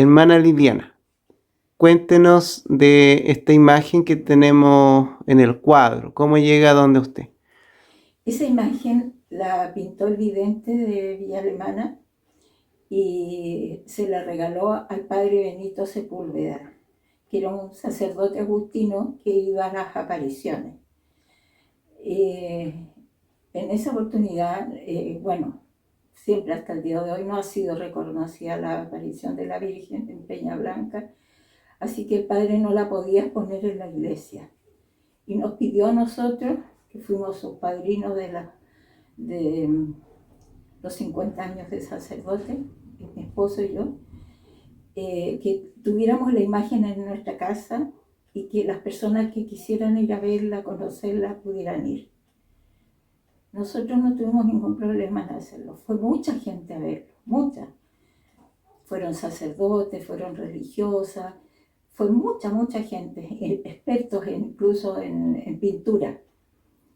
Hermana Liliana, cuéntenos de esta imagen que tenemos en el cuadro. ¿Cómo llega a donde usted? Esa imagen la pintó el vidente de Villa Alemana y se la regaló al padre Benito Sepúlveda, que era un sacerdote agustino que iba a las apariciones. En esa oportunidad, bueno, siempre hasta el día de hoy no ha sido reconocida la aparición de la Virgen en Peña Blanca, así que el padre no la podía poner en la iglesia. Y nos pidió a nosotros, que fuimos sus padrinos de los 50 años de sacerdote, mi esposo y yo, que tuviéramos la imagen en nuestra casa y que las personas que quisieran ir a verla, conocerla, pudieran ir. Nosotros no tuvimos ningún problema en hacerlo. Fue mucha gente a verlo, mucha. Fueron sacerdotes, fueron religiosas, fue mucha gente, expertos incluso en pintura,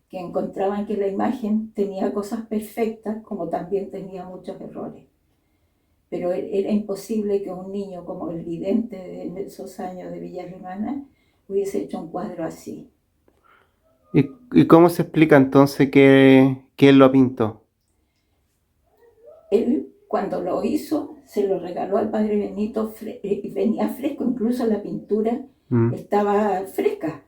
que encontraban que la imagen tenía cosas perfectas, como también tenía muchos errores. Pero era imposible que un niño como el vidente de esos años de Villa Alemana hubiese hecho un cuadro así. ¿Y cómo se explica entonces que él lo pintó? Él, cuando lo hizo, se lo regaló al padre Benito y venía fresco, incluso la pintura Mm, estaba fresca,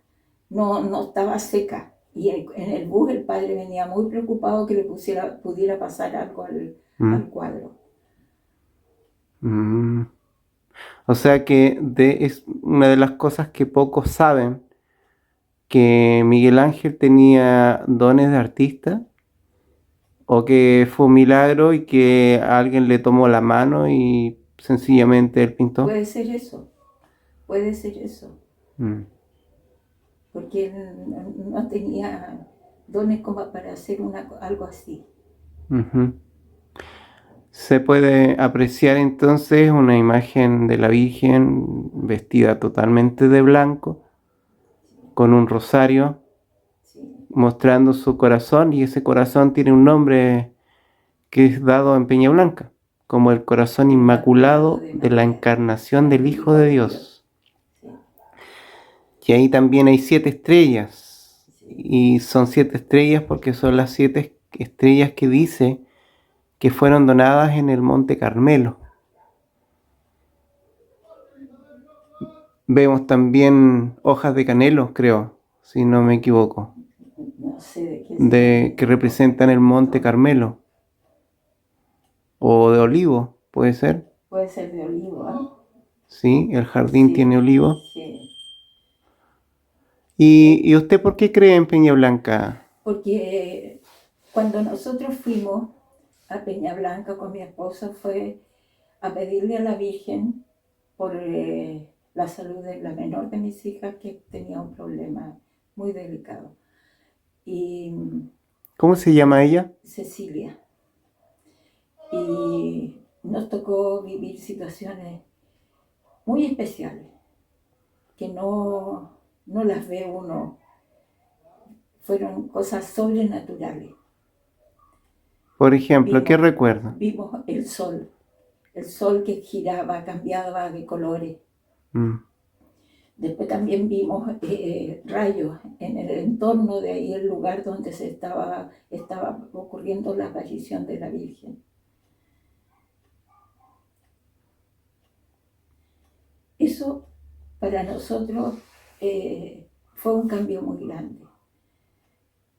no estaba seca. Y en el bus el padre venía muy preocupado que le pudiera pasar algo mm, al cuadro. mm. O sea que es una de las cosas que pocos saben, que Miguel Ángel tenía dones de artista o que fue un milagro y que alguien le tomó la mano y sencillamente él pintó. Puede ser eso, puede ser eso, Mm, porque él no tenía dones como para hacer algo así. ujú. Se puede apreciar entonces una imagen de la Virgen vestida totalmente de blanco, con un rosario, Sí, mostrando su corazón, y ese corazón tiene un nombre que es dado en Peña Blanca, como el corazón el Inmaculado inmaculado de de la María, encarnación del del Hijo Hijo de de Dios. Dios. Sí, Y ahí también hay 7 estrellas, sí. y son 7 estrellas porque son las 7 estrellas que dice que fueron donadas en el Monte Carmelo. Vemos también hojas de canelo, creo, si no me equivoco, No sé de qué será que tampoco. representan el Monte Carmelo, o de olivo, puede ser. Puede ser de olivo, ¿eh? Sí, el jardín tiene Sí, olivo. sí. ¿Y usted por qué cree en Peña Blanca? Porque cuando nosotros fuimos a Peña Blanca con mi esposo fue a pedirle a la Virgen por la salud de la menor de mis hijas que tenía un problema muy delicado. Y ¿Cómo se llama ella? Cecilia. Y nos tocó vivir situaciones muy especiales que no las ve uno. Fueron cosas sobrenaturales. Por ejemplo, ¿qué Vimos, recuerda? vimos el sol que giraba, cambiaba de colores. Mm, Después también vimos rayos en el entorno de ahí, el lugar donde estaba ocurriendo la aparición de la Virgen. Eso para nosotros fue un cambio muy grande,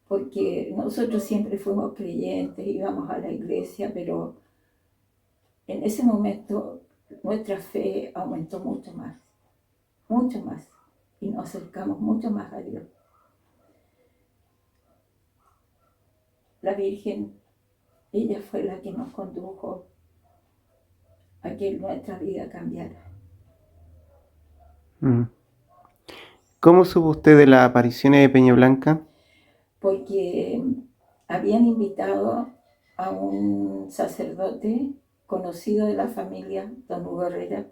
porque nosotros siempre fuimos creyentes, íbamos a la iglesia, pero en ese momento nuestra fe aumentó mucho más, y nos acercamos mucho más a Dios. La Virgen, ella fue la que nos condujo a que nuestra vida cambiara. mm. ¿Cómo supo usted de las apariciones de Peña Blanca? Porque habían invitado a un sacerdote conocido de la familia, don Hugo Herrera,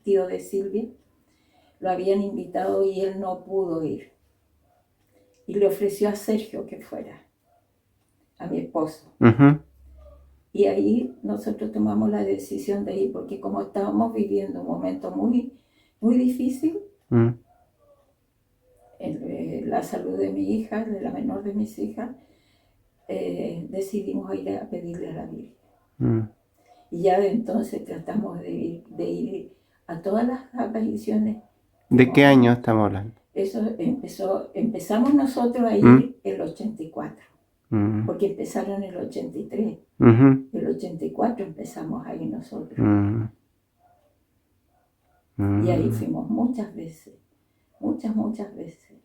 tío de Silvia, lo habían invitado y él no pudo ir. Y le ofreció a Sergio que fuera, a mi esposo. Ujú. Y ahí nosotros tomamos la decisión de ir, porque como estábamos viviendo un momento muy, muy difícil, mm, la salud de mi hija, de la menor de mis hijas, decidimos ir a pedirle a la Virgen. mm. Y ya de entonces tratamos de ir a todas las apariciones que ¿De qué hemos año visto. estamos hablando? Empezamos nosotros a Mm, ir el 84, mm, porque empezaron el 83. ujú, El 84 empezamos a ir nosotros. mm, Y ahí mm. fuimos muchas veces, muchas veces.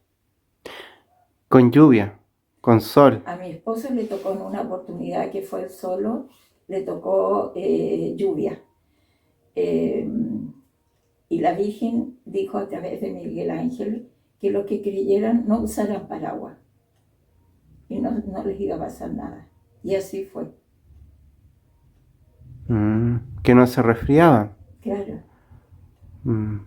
Con lluvia, con sol. A mi esposo le tocó en una oportunidad que fue solo, le tocó lluvia. Eh, y la Virgen dijo a través de Miguel Ángel que los que creyeran no usaran paraguas y no les iba a pasar nada. Y así fue, Que no se resfriaban. claro. Mm,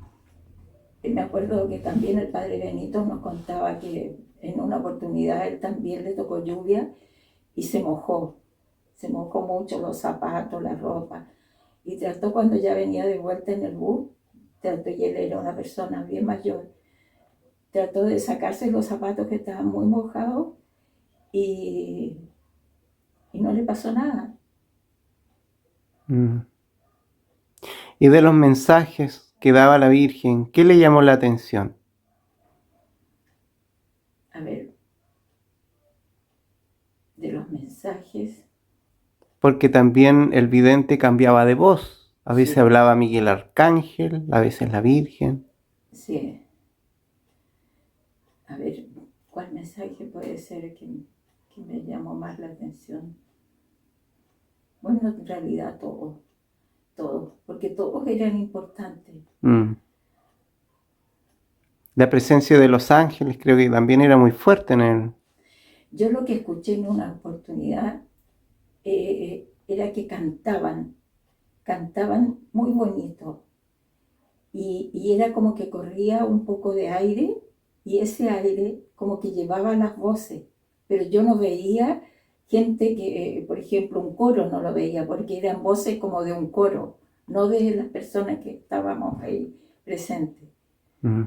Y me acuerdo que también el padre Benito nos contaba que en una oportunidad él también le tocó lluvia y se mojó mucho los zapatos, la ropa. Y trató cuando ya venía de vuelta en el bus, trató, y él era una persona bien mayor, trató de sacarse los zapatos que estaban muy mojados y, y no le pasó nada. mm. Y de los mensajes que daba la Virgen, ¿qué le llamó la atención? A ver, de los mensajes, Porque también el vidente cambiaba de voz. A veces sí, hablaba Miguel Arcángel, a veces la Virgen. sí. A ver, ¿cuál mensaje puede ser que me llamó más la atención? Bueno, en realidad todos, porque todos eran importantes. Mm. La presencia de los ángeles creo que también era muy fuerte en él. Yo lo que escuché en una oportunidad era que cantaban muy bonito y era como que corría un poco de aire y ese aire como que llevaba las voces, pero yo no veía gente que, por ejemplo, un coro no lo veía porque eran voces como de un coro, no de las personas que estábamos ahí presentes. Mm,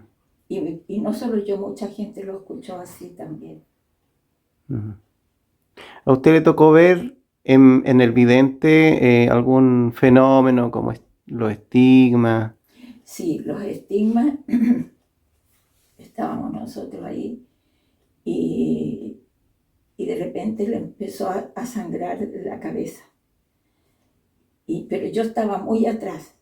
Y no solo yo, mucha gente lo escuchó así también. mm. ¿A usted le tocó ver en el vidente algún fenómeno como los estigmas? Sí, los estigmas, estábamos nosotros ahí y, y de repente le empezó a sangrar la cabeza. Pero yo estaba muy atrás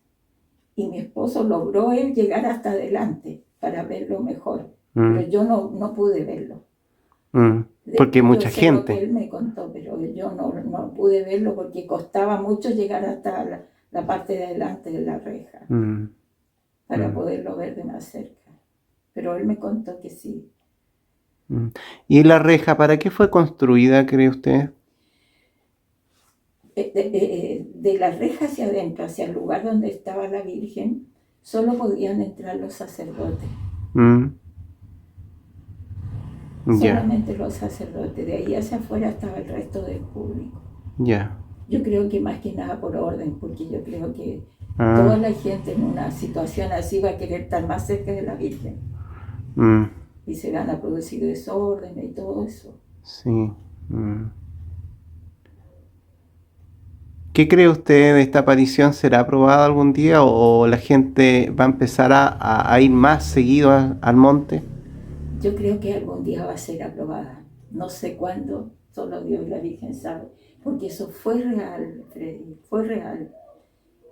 y mi esposo logró él llegar hasta adelante para verlo mejor, pero Mm, yo no pude verlo. mm. Porque Después yo mucha sé lo que gente. él me contó, pero yo no pude verlo porque costaba mucho llegar hasta la parte de adelante de la reja Mm, para mm, poderlo ver de más cerca. Pero él me contó que sí. mm. ¿Y la reja para qué fue construida, cree usted? De la reja hacia adentro, hacia el lugar donde estaba la Virgen, solo podían entrar los sacerdotes, Mm, ya, solamente los sacerdotes. De ahí hacia afuera estaba el resto del público. ya. Yo creo que más que nada por orden, porque yo creo que toda Ah, la gente en una situación así va a querer estar más cerca de la Virgen mm, y se van a producir desórdenes y todo eso. sí. Mm. ¿Qué cree usted de esta aparición? ¿Será aprobada algún día o la gente va a empezar a ir más seguido al monte? Yo creo que algún día va a ser aprobada. No sé cuándo, solo Dios y la Virgen sabe, porque eso fue real, Freddy, fue real.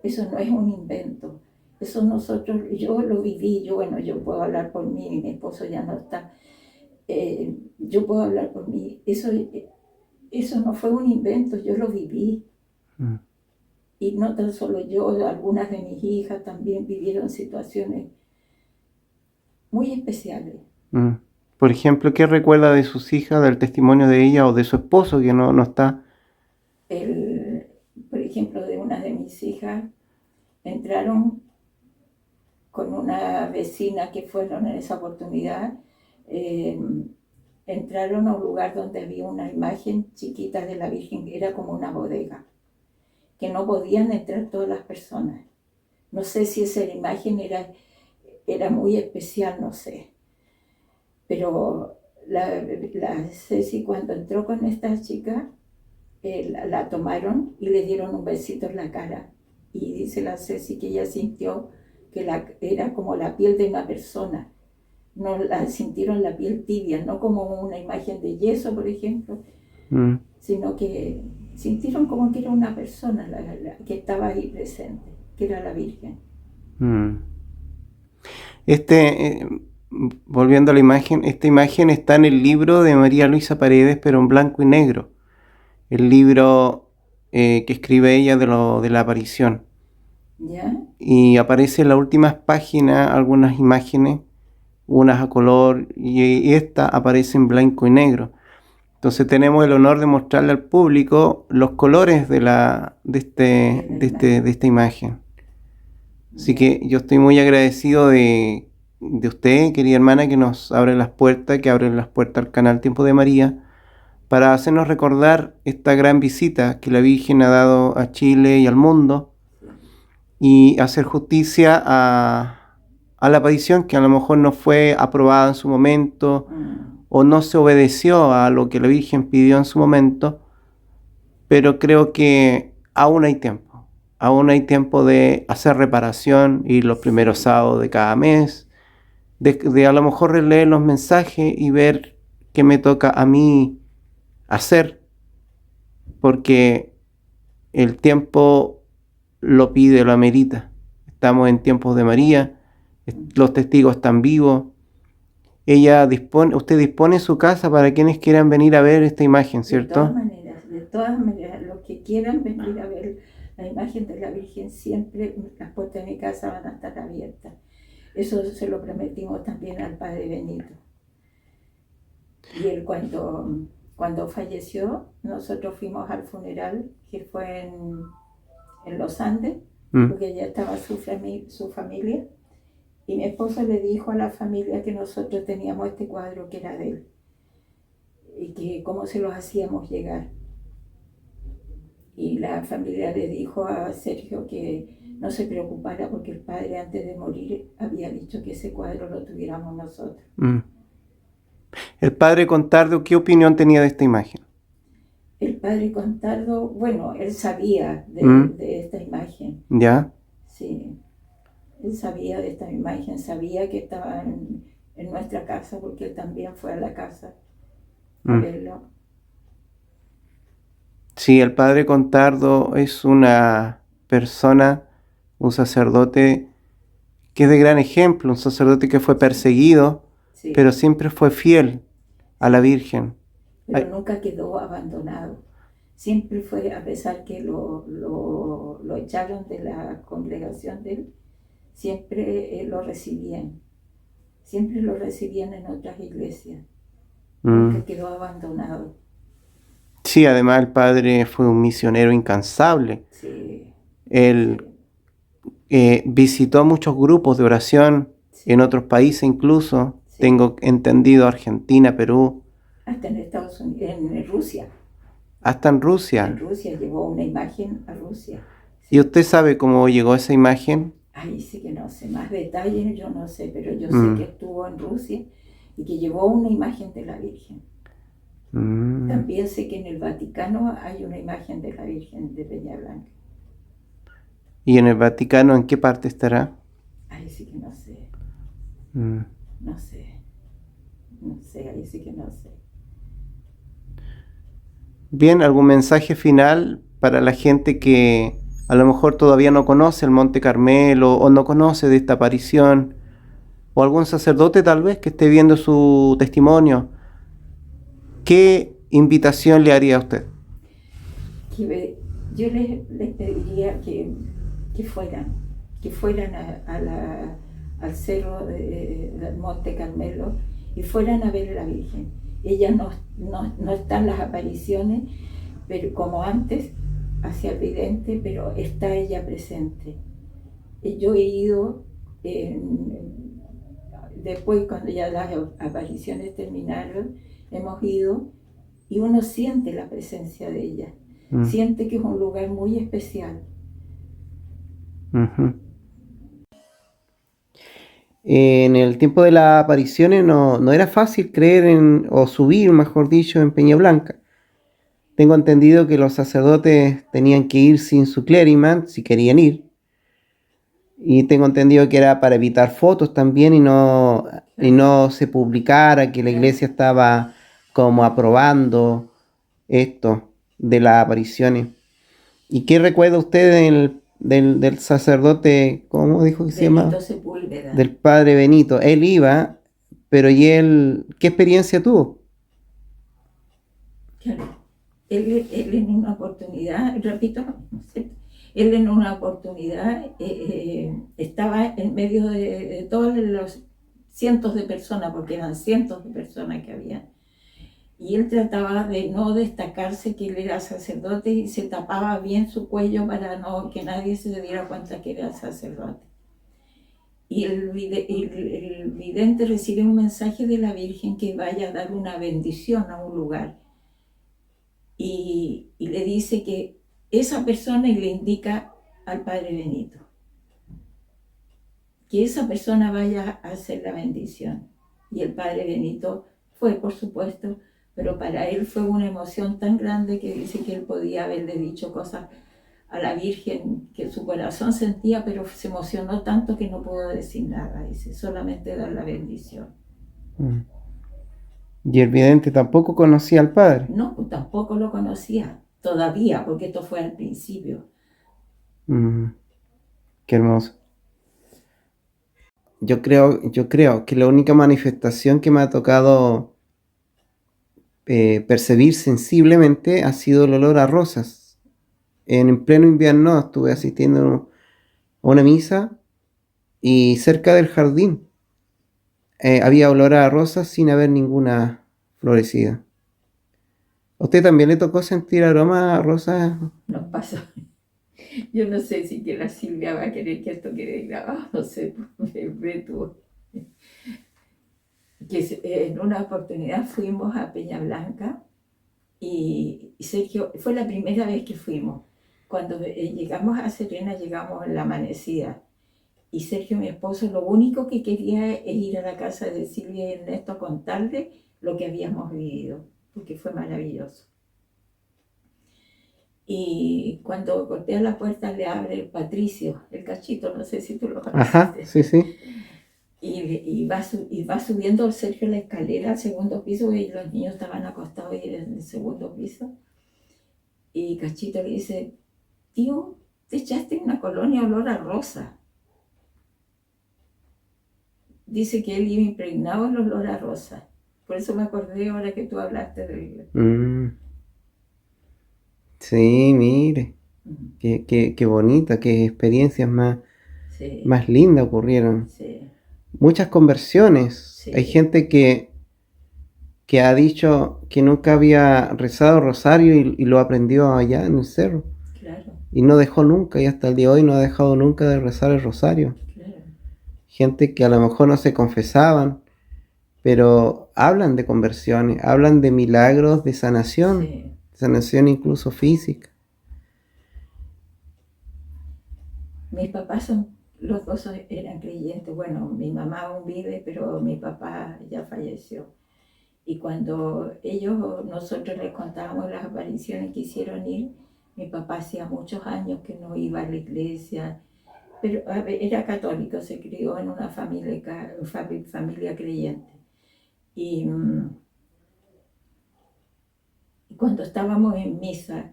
Eso no es un invento. Eso nosotros, yo lo viví, yo puedo hablar por mí, mi esposo ya no está. Yo puedo hablar por mí. Eso no fue un invento, yo lo viví. Mm, Y no tan solo yo, algunas de mis hijas también vivieron situaciones muy especiales. mm. Por ejemplo, ¿qué recuerda de sus hijas, del testimonio de ella o de su esposo que no está? El, por ejemplo, de una de mis hijas, entraron con una vecina que fueron en esa oportunidad, eh, entraron a un lugar donde había una imagen chiquita de la Virgen, era como una bodega. que no podían entrar todas las personas. No sé si esa imagen era muy especial, no sé. Pero la Ceci cuando entró con esta chica, la tomaron y le dieron un besito en la cara. Y dice la Ceci que ella sintió que era como la piel de una persona. No la sintieron la piel tibia, no como una imagen de yeso, por ejemplo, Mm. sino que sintieron como que era una persona que estaba ahí presente, que era la Virgen. Mm. Este, volviendo a la imagen, esta imagen está en el libro de María Luisa Paredes, pero en blanco y negro. El libro que escribe ella de la aparición. ¿Ya? Y aparece en las últimas páginas algunas imágenes, unas a color, y esta aparece en blanco y negro. Entonces tenemos el honor de mostrarle al público los colores de esta imagen. Así ¿Ya? que yo estoy muy agradecido de usted, querida hermana, que nos abre las puertas, que abre las puertas al canal Tiempo de María, para hacernos recordar esta gran visita que la Virgen ha dado a Chile y al mundo, Sí. y hacer justicia a la aparición que a lo mejor no fue aprobada en su momento, Mm. o no se obedeció a lo que la Virgen pidió en su momento, pero creo que aún hay tiempo. Aún hay tiempo de hacer reparación, y los primeros Sí. sábados de cada mes, de a lo mejor releer los mensajes y ver qué me toca a mí hacer, porque el tiempo lo pide, lo amerita. Estamos en tiempos de María, los testigos están vivos. Usted dispone su casa para quienes quieran venir a ver esta imagen, ¿cierto? De todas maneras, los que quieran venir a ver la imagen de la Virgen, siempre las puertas de mi casa van a estar abiertas. Eso se lo prometimos también al padre Benito. Y él cuando falleció, nosotros fuimos al funeral, que fue en Los Andes, porque allá estaba su familia. Y mi esposo le dijo a la familia que nosotros teníamos este cuadro que era de él y que cómo se los hacíamos llegar. Y la familia le dijo a Sergio que no se preocupara porque el padre antes de morir había dicho que ese cuadro lo tuviéramos nosotros. El padre Contardo, ¿qué opinión tenía de esta imagen? El padre Contardo, bueno, él sabía de esta imagen. ¿Ya? Sí, él sabía de esta imagen, sabía que estaba en nuestra casa porque él también fue a la casa a verlo. Sí, el padre Contardo es una persona, un sacerdote que es de gran ejemplo, un sacerdote que fue perseguido, Sí, pero siempre fue fiel a la Virgen. pero nunca quedó abandonado. Siempre fue, a pesar que lo echaron de la congregación de él, siempre lo recibían. Siempre lo recibían en otras iglesias. Nunca quedó abandonado. Sí, además el padre fue un misionero incansable. Sí, Él visitó muchos grupos de oración sí, en otros países incluso. sí. Tengo entendido Argentina, Perú, Hasta en Estados Unidos, en Rusia. hasta en En Rusia. Rusia llevó una imagen a Rusia. ¿Y usted sabe cómo llegó esa imagen? Ahí sí que no sé, más detalles yo no sé, pero yo sé que estuvo en Rusia y que llevó una imagen de la Virgen. También sé que en el Vaticano hay una imagen de la Virgen de Peña Blanca. ¿Y en el Vaticano en qué parte estará? Ahí sí que no sé. No sé. No sé, ahí sí que no sé. Bien, ¿algún mensaje final para la gente que a lo mejor todavía no conoce el Monte Carmelo o no conoce de esta aparición? O algún sacerdote tal vez que esté viendo su testimonio. ¿Qué invitación le haría a usted? Yo les pediría que fueran al cerro del Monte Carmelo y fueran a ver a la Virgen. Ella no está en las apariciones, pero como antes, hacia el vidente, pero está ella presente. Yo he ido, después cuando ya las apariciones terminaron, hemos ido y uno siente la presencia de ella. Mm, siente que es un lugar muy especial. ujú. En el tiempo de las apariciones no era fácil creer en, o subir, mejor dicho, en Peña Blanca. Tengo entendido que los sacerdotes tenían que ir sin su clériman si querían ir. Y tengo entendido que era para evitar fotos también y Claro, no se publicara que la claro. iglesia estaba como aprobando esto de las apariciones. ¿Y qué recuerda usted del sacerdote, cómo dijo que se llama? Benito Sepúlveda. Del padre Benito. Él iba, pero ¿y él qué experiencia tuvo? Claro. Él en una oportunidad, repito, no sé, él en una oportunidad estaba en medio de todos los cientos de personas, porque eran cientos de personas que había, y él trataba de no destacarse que él era sacerdote y se tapaba bien su cuello para no que nadie se diera cuenta que era sacerdote. Y el vidente recibe un mensaje de la Virgen que vaya a dar una bendición a un lugar y le dice que esa persona y le indica al Padre Benito que esa persona vaya a hacer la bendición. Y el Padre Benito fue, por supuesto, pero para él fue una emoción tan grande que dice que él podía haberle dicho cosas a la Virgen que su corazón sentía, pero se emocionó tanto que no pudo decir nada, dice, solamente dar la bendición. Mm. Y el vidente tampoco conocía al padre. No, pues tampoco lo conocía todavía, porque esto fue al principio. Mm, qué hermoso. Yo creo que la única manifestación que me ha tocado percibir sensiblemente ha sido el olor a rosas. En pleno invierno estuve asistiendo a una misa y cerca del jardín había olor a rosas sin haber ninguna florecida. ¿A usted también le tocó sentir aroma a rosas? Nos pasó. Yo no sé si que la Silvia va a querer que esto quede grabado, no sé, ve tú. Que en una oportunidad fuimos a Peña Blanca y Sergio, fue la primera vez que fuimos. Cuando llegamos a Serena, llegamos en la amanecida. Y Sergio, mi esposo, lo único que quería es ir a la casa de Silvia y Ernesto a contarle lo que habíamos vivido, porque fue maravilloso. Y cuando golpea la puerta le abre el Patricio, el cachito, no sé si tú lo Ajá, conociste. sí, sí. Y va subiendo Sergio la escalera al segundo piso y los niños estaban acostados en el segundo piso. Y Cachito le dice, tío, te echaste una colonia olor a rosa. Dice que él iba impregnado en olor a rosa. Por eso me acordé ahora que tú hablaste de él. Mm, sí, mire, qué bonita, qué experiencias Sí, más lindas ocurrieron. sí, Muchas conversiones. Hay sí, gente que ha dicho que nunca había rezado rosario y lo aprendió allá en el cerro. claro, Y no dejó nunca, y hasta el día de hoy no ha dejado nunca de rezar el rosario. claro. Gente que a lo mejor no se confesaban, pero hablan de conversiones, hablan de milagros Sí. de sanación incluso física. Mis papás los dos eran creyentes. Bueno, mi mamá aún vive, pero mi papá ya falleció. Y cuando nosotros les contábamos las apariciones que hicieron ir, mi papá hacía muchos años que no iba a la iglesia, pero era católico, se crió en una familia creyente. Y cuando estábamos en misa,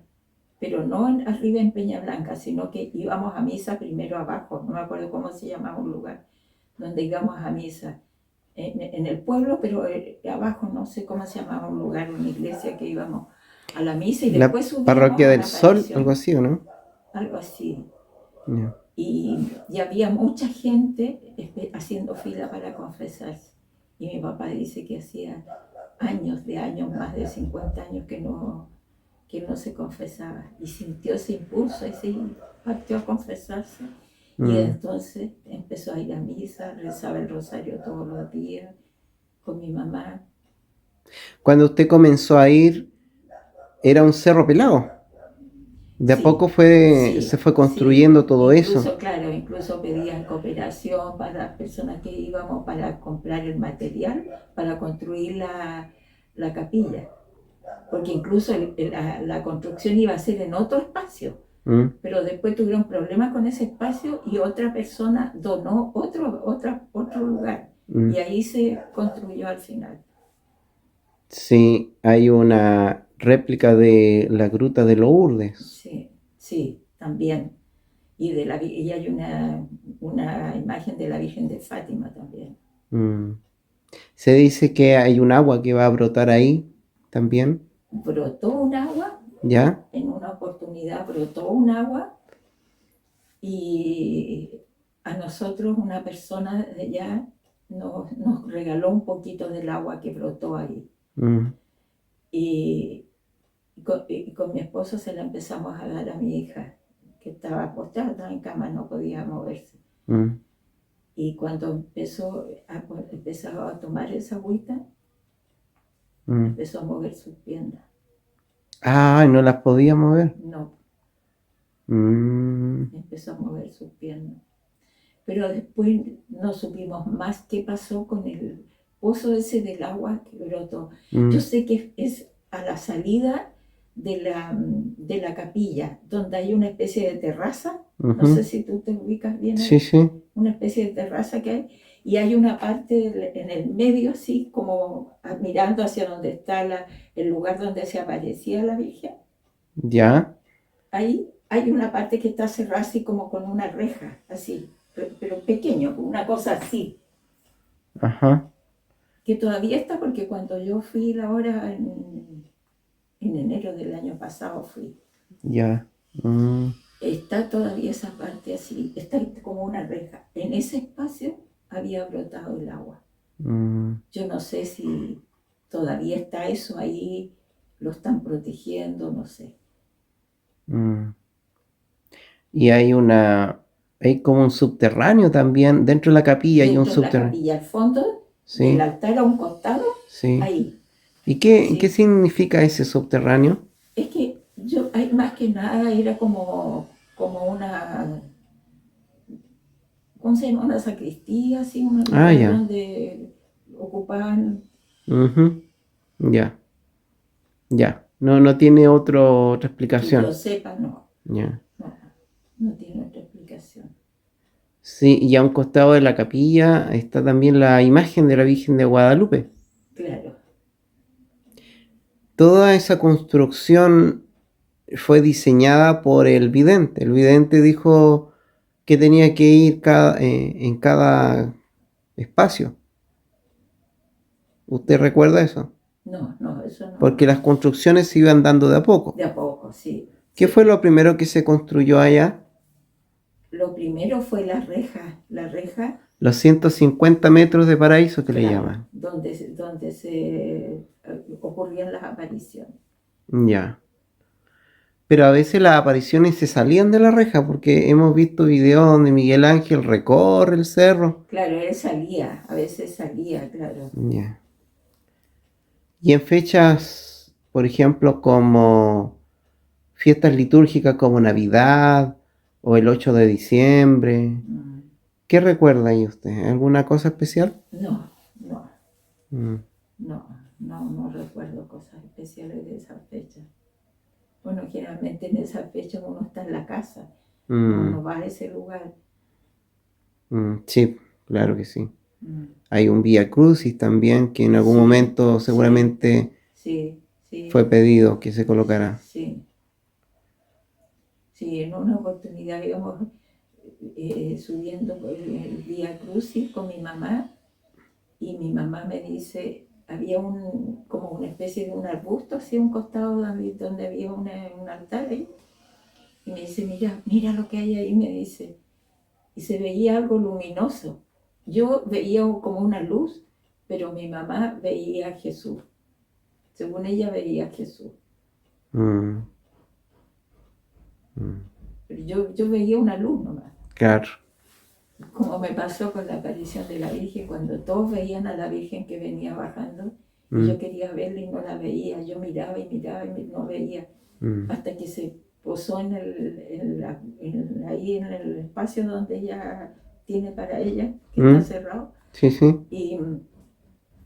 pero no arriba en Peña Blanca, sino que íbamos a misa primero abajo, no me acuerdo cómo se llamaba un lugar, donde íbamos a misa, en el pueblo, pero abajo no sé cómo se llamaba un lugar, una iglesia que íbamos a la misa y La después subíamos parroquia a del la Sol, algo aparición, así, ¿o no? algo así. Ya. Y había mucha gente haciendo fila para confesarse. Y mi papá dice que hacía años, más de 50 años que no se confesaba. Y sintió ese impulso y se partió a confesarse. Y Mm. entonces empezó a ir a misa, rezaba el rosario todos los días con mi mamá. Cuando usted comenzó a ir, era un cerro pelado. De a poco Sí, se sí, fue sí. construyendo todo eso. Incluso, claro, incluso pedían cooperación para las personas que íbamos para comprar el material para construir la capilla. Porque incluso la construcción iba a ser en otro espacio, Mm, pero después tuvieron problemas con ese espacio y otra persona donó otro lugar. mm. Y ahí se construyó al final. Sí, hay una réplica de la Gruta de Lourdes. Sí, sí, también. Y hay una imagen de la Virgen de Fátima también. Mm. Se dice que hay un agua que va a brotar ahí también, Brotó un agua, ¿ya? en una oportunidad brotó un agua y a nosotros una persona de allá nos regaló un poquito del agua que brotó ahí. Mm, Y con mi esposo se la empezamos a dar a mi hija, que estaba acostada, estaba en cama, no podía moverse. mm, Y cuando empezaba a tomar esa agüita, mm. empezó a mover sus piernas. Ah, no las podía mover. No, Mm, empezó a mover sus piernas. Pero después no supimos más qué pasó con el pozo ese del agua que brotó. Yo mm, sé que es a la salida de la capilla, donde hay una especie de terraza. No sé ujú. si tú te ubicas bien Sí, ahí. sí, Una especie de terraza que hay. Y hay una parte en el medio, así como mirando hacia donde está el lugar donde se aparecía la Virgen. ya, Ahí hay una parte que está cerrada así como con una reja, así, pero pequeño, una cosa así, ajá, que todavía está porque cuando yo fui la hora en enero del año pasado fui, ya. Mm, está todavía esa parte así, está como una reja. En ese espacio había brotado el agua. mm, Yo no sé si todavía está eso ahí, lo están protegiendo, no sé. mm. Y hay como un subterráneo también, dentro de la capilla hay un Dentro de la subterráneo. capilla, al fondo del Sí, altar a un costado, sí. ahí. ¿Y qué Sí, significa ese subterráneo? es que yo, hay más que nada, era como una, ¿cómo se llama? Una sacristía, así, un Ah, lugar ya. donde ocupaban, Ujú, ya, ya. No, no tiene otra que yo explicación. sepa, no, Ya. no, no tiene otra explicación. Sí, y a un costado de la capilla está también la imagen de la Virgen de Guadalupe. Claro, Toda esa construcción fue diseñada por el vidente. El vidente dijo que tenía que ir en cada espacio. ¿Usted recuerda eso? no, no, eso Porque no, las construcciones se iban dando de a poco. de a poco, sí, ¿Qué fue sí. lo primero que se construyó allá? Lo primero fue la reja, Los 150 metros de paraíso que le claro, llaman. donde se ocurrían las apariciones. Ya. Pero a veces las apariciones se salían de la reja porque hemos visto videos donde Miguel Ángel recorre el cerro. Claro, él salía, a veces salía, claro. Ya. Y en fechas, por ejemplo, como fiestas litúrgicas como Navidad o el 8 de diciembre, Mm. ¿qué recuerda ahí usted? ¿Alguna cosa especial? No, no, Mm, no recuerdo cosas especiales de esa fecha. Bueno, generalmente en esa fecha uno está en la casa, no mm, va a ese lugar. sí, claro que sí. Mm. Hay un Vía Crucis también que en algún Sí, momento sí, seguramente sí, sí, fue pedido que se colocara. sí. Sí, en una oportunidad íbamos subiendo por el Vía Crucis con mi mamá y mi mamá me dice, había como una especie de un arbusto así a un costado donde había un altar ahí. Y me dice, mira, mira lo que hay ahí, me dice. Y se veía algo luminoso. Yo veía como una luz, pero mi mamá veía a Jesús. Según ella veía a Jesús. Mm, mm, Pero yo veía una luz nomás. claro. Como me pasó con la aparición de la Virgen, cuando todos veían a la Virgen que venía bajando y yo Mm, quería verla y no la veía. Yo miraba y miraba y no veía. mm, Hasta que se posó ahí en el espacio donde ella tiene para ella, que está cerrado. Sí, sí. Y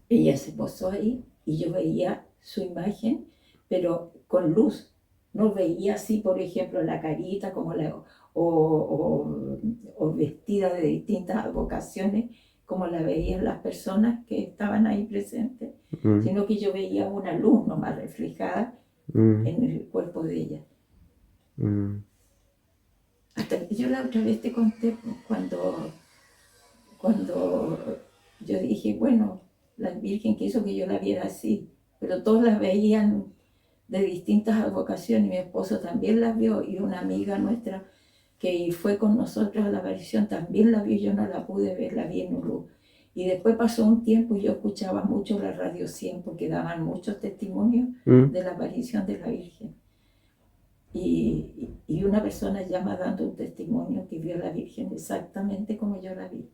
ella se posó ahí y yo veía su imagen, pero con luz. No veía así, por ejemplo, la carita como o vestida de distintas advocaciones, como la veían las personas que estaban ahí presentes, sino que yo veía una luz nomás reflejada en el cuerpo de ella. Hasta que yo la otra vez te conté cuando yo dije, bueno, la Virgen quiso que yo la viera así, pero todos la veían de distintas advocaciones, mi esposo también la vio y una amiga nuestra que fue con nosotros a la aparición también la vio, yo no la pude ver, la vi en un luz. Y después pasó un tiempo y yo escuchaba mucho la Radio 100 porque daban muchos testimonios de la aparición de la Virgen. Y una persona llama dando un testimonio que vio a la Virgen exactamente como yo la vi.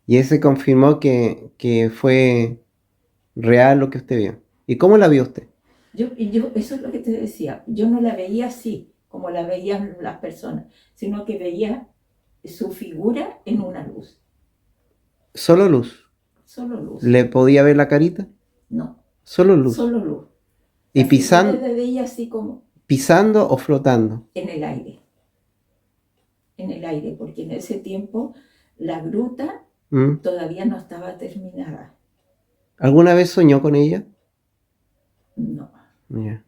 Y ese confirmó que fue real lo que usted vio. ¿Y cómo la vio usted? Eso es lo que te decía, yo no la veía así, como la veían las personas, sino que veía su figura en una luz. ¿Solo luz? Solo luz. ¿Le podía ver la carita? No. Solo luz. Solo luz. ¿Y pisando? Yo la veía así como... ¿Pisando o flotando? En el aire. En el aire, porque en ese tiempo la gruta todavía no estaba terminada. ¿Alguna vez soñó con ella? No. Yeah.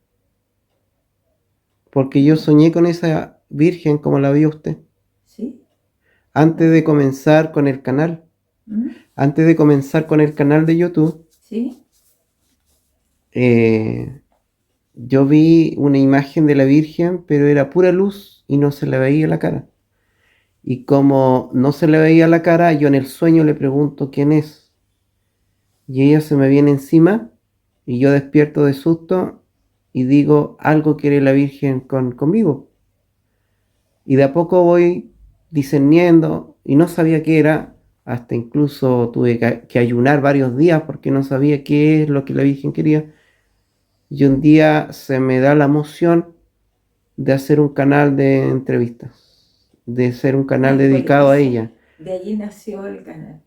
Porque yo soñé con esa Virgen como la vio usted. ¿Sí? Antes de comenzar con el canal. Antes de comenzar con el canal de YouTube. ¿Sí? Yo vi una imagen de la Virgen, pero era pura luz y no se le veía la cara. Y como no se le veía la cara, yo en el sueño le pregunto quién es. Y ella se me viene encima y yo despierto de susto y digo, algo quiere la Virgen conmigo. Y de a poco voy discerniendo y no sabía qué era, hasta incluso tuve que ayunar varios días porque no sabía qué es lo que la Virgen quería. Y un día se me da la emoción de hacer un canal de entrevistas, de ser un canal dedicado a ella. De allí nació el canal.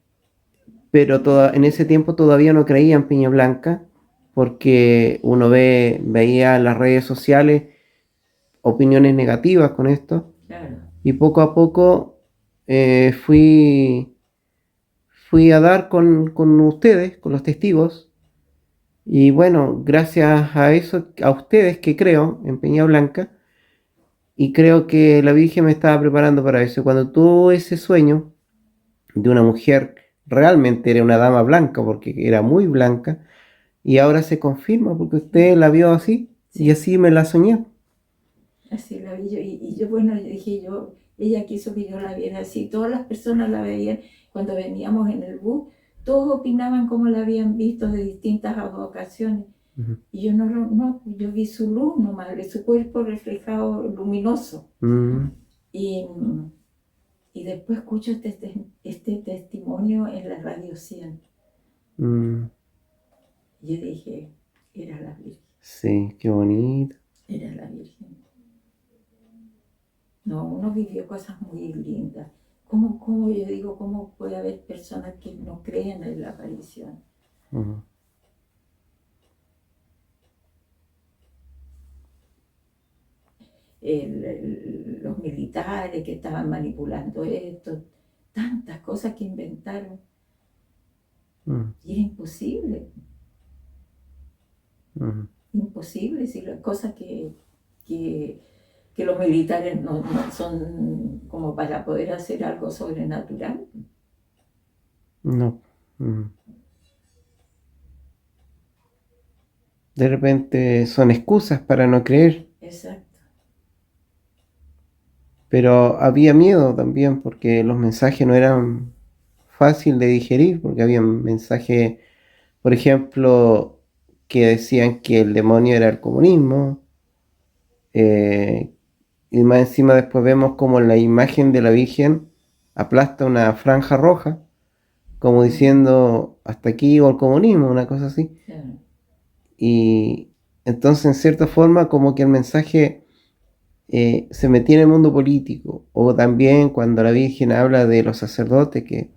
Pero en ese tiempo todavía no creía en Peña Blanca, porque uno veía en las redes sociales opiniones negativas con esto. Claro. Y poco a poco fui a dar con ustedes, con los testigos. Y bueno, gracias a eso, a ustedes que creo en Peña Blanca, y creo que la Virgen me estaba preparando para eso. Cuando tuve ese sueño de una mujer, realmente era una dama blanca, porque era muy blanca, y ahora se confirma, porque usted la vio así, sí. Y así me la soñé. Así la vi yo, y yo, bueno, dije ella quiso que yo la viera así, todas las personas la veían, cuando veníamos en el bus, todos opinaban como la habían visto de distintas ocasiones. Y yo no, yo vi su luz nomás, su cuerpo reflejado luminoso. Y después escucho este testimonio en la Radio 100. Y yo dije, era la Virgen. Sí, qué bonito. Era la Virgen. No, uno vivió cosas muy lindas. ¿Cómo yo digo, cómo puede haber personas que no creen en la aparición? Los militares que estaban manipulando esto, tantas cosas que inventaron. Y era imposible. Imposible, si las cosas que los militares no son como para poder hacer algo sobrenatural. No. De repente son excusas para no creer. Exacto. Pero había miedo también porque los mensajes no eran fácil de digerir, porque había mensajes, por ejemplo, que decían que el demonio era el comunismo. Y más encima después vemos como la imagen de la Virgen aplasta una franja roja, como diciendo hasta aquí llegó el comunismo, una cosa así. Y entonces en cierta forma como que el mensaje se metía en el mundo político, o también cuando la Virgen habla de los sacerdotes que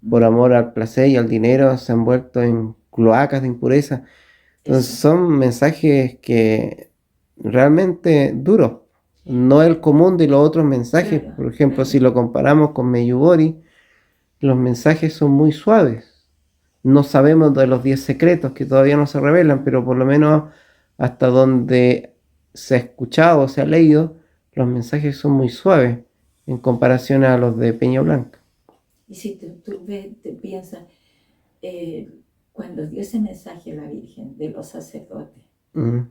por amor al placer y al dinero se han vuelto en cloacas de impureza. Entonces Eso, son mensajes que realmente duros, no el común de los otros mensajes. claro, Por ejemplo, si claro. lo comparamos con Meyubori, los mensajes son muy suaves. No sabemos de los 10 secretos que todavía no se revelan, pero por lo menos hasta donde se ha escuchado o se ha leído, los mensajes son muy suaves en comparación a los de Peña Blanca. Y si tú ves, te piensas, eh, cuando dio ese mensaje a la Virgen de los sacerdotes, Mm,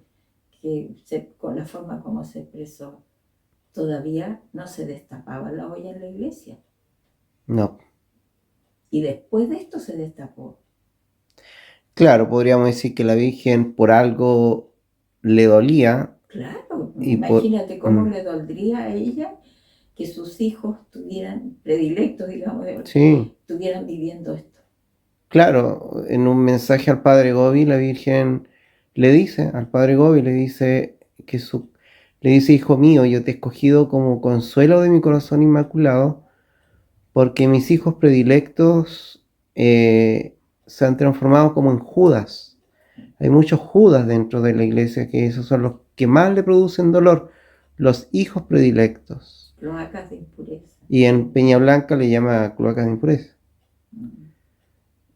con la forma como se expresó, todavía no se destapaba la olla en la iglesia. no. Y después de esto se destapó. Claro, podríamos decir que la Virgen por algo le dolía Claro, y por... imagínate cómo mm, le doldría a ella que sus hijos tuvieran, predilectos, digamos, sí, estuvieran viviendo esto. claro, en un mensaje al Padre Gobi, la Virgen le dice, al Padre Gobi le dice que le dice, hijo mío, yo te he escogido como consuelo de mi corazón inmaculado, porque mis hijos predilectos se han transformado como en Judas. Hay muchos Judas dentro de la iglesia que esos son los que más le producen dolor, los hijos predilectos. Cloacas de impureza. Y en Peña Blanca le llama cloacas de impureza. Mm.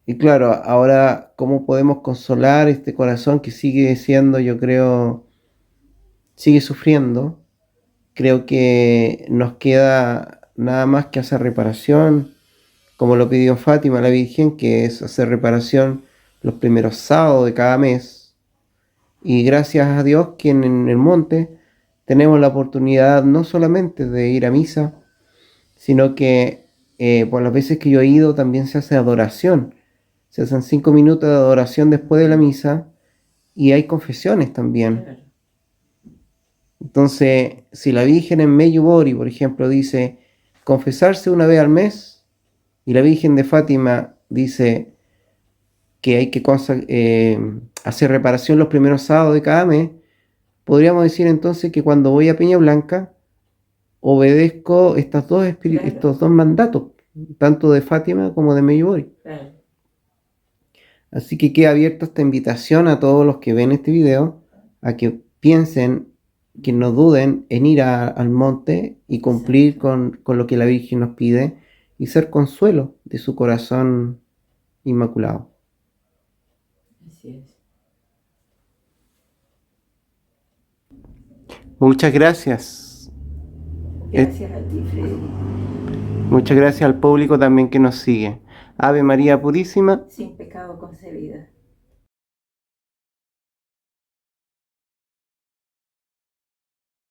Y claro, ahora, ¿cómo podemos consolar este corazón que sigue siendo, yo creo, sigue sufriendo? Creo que nos queda nada más que hacer reparación, como lo pidió Fátima la Virgen, que es hacer reparación los primeros sábados de cada mes. Y gracias a Dios que en el monte tenemos la oportunidad no solamente de ir a misa, sino que por las veces que yo he ido también se hace adoración. Se hacen 5 minutos de adoración después de la misa y hay confesiones también. Claro. Entonces, si la Virgen en Medjugorje, por ejemplo, dice confesarse una vez al mes y la Virgen de Fátima dice que hay que hacer reparación los primeros sábados de cada mes, podríamos decir entonces que cuando voy a Peña Blanca obedezco Claro, estos dos mandatos, tanto de Fátima como de Medjugorje. claro. Así que queda abierta esta invitación a todos los que ven este video a que piensen, que no duden en ir al monte y cumplir Exacto. con lo que la Virgen nos pide y ser consuelo de su corazón inmaculado. Así es. Muchas gracias. Gracias a ti, Freddy. Muchas gracias al público también que nos sigue. Ave María Purísima. Sin pecado concebida.